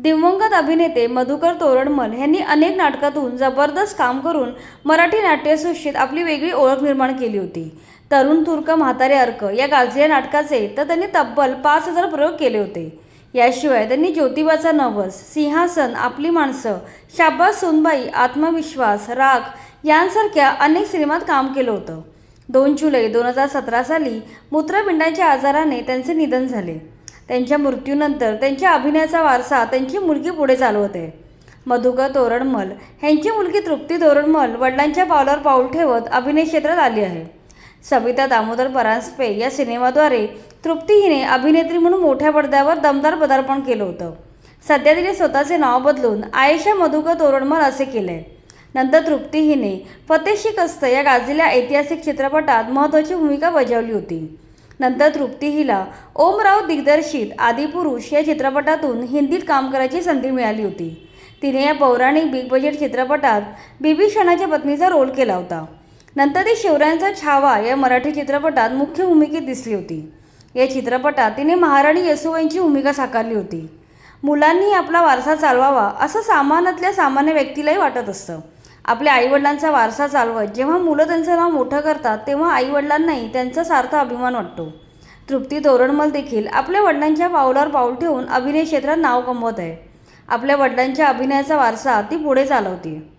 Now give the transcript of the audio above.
दिवंगत अभिनेते मधुकर तोरडमल यांनी अनेक नाटकातून जबरदस्त काम करून मराठी नाट्यसृष्टीत आपली वेगळी ओळख निर्माण केली होती. तरुण तुर्क म्हातारे अर्क या गाजलेल्या नाटकाचे तर त्यांनी तब्बल 5,000 प्रयोग केले होते. याशिवाय त्यांनी ज्योतिबाचा नवस, सिंहासन, आपली माणसं, शाबास सूनबाई, आत्मविश्वास, राग यांसारख्या अनेक सिनेमात काम केलं होतं. 2 जुलै 2017 साली मूत्रपिंडाच्या आजाराने त्यांचे निधन झाले. त्यांच्या मृत्यूनंतर त्यांच्या अभिनयाचा वारसा त्यांची मुलगी पुढे चालवते. मधुकर तोरडमल यांची मुलगी तृप्ती तोरडमल वडिलांच्या पावलावर पाऊल ठेवत अभिनय क्षेत्रात आली आहे. सविता दामोदर परांजपे या सिनेमाद्वारे तृप्ती हिने अभिनेत्री म्हणून मोठ्या पडद्यावर दमदार पदार्पण केलं होतं. सध्या तिने स्वतःचे नाव बदलून आयेशा मधुकर तोरडमल असे केले. नंतर तृप्ती हिने फतेह शिकस्त या गाजलेल्या ऐतिहासिक चित्रपटात महत्त्वाची भूमिका बजावली होती. नंतर तृप्ती हिला ओमराव दिग्दर्शित आदिपुरुष या चित्रपटातून हिंदीत काम करायची संधी मिळाली होती. तिने या पौराणिक बिग बजेट चित्रपटात बिभीषणाच्या पत्नीचा रोल केला होता. नंतर ती शिवरायांचा छावा या मराठी चित्रपटात मुख्य भूमिकेत दिसली होती. या चित्रपटात तिने महाराणी येसूबाईंची भूमिका साकारली होती. मुलांनी आपला वारसा चालवावा असं सामान्यातल्या सामान्य व्यक्तीलाही वाटत असतं. आपल्या आईवडिलांचा वारसा चालवत जेव्हा मुलं त्यांचं नाव मोठं करतात तेव्हा आईवडिलांनाही त्यांचा सार्थ अभिमान वाटतो. तृप्ती तोरडमल देखील आपल्या वडिलांच्या पावलावर पाऊल ठेवून अभिनय क्षेत्रात नाव कमवत आहे. आपल्या वडिलांच्या अभिनयाचा वारसा ती पुढे चालवते.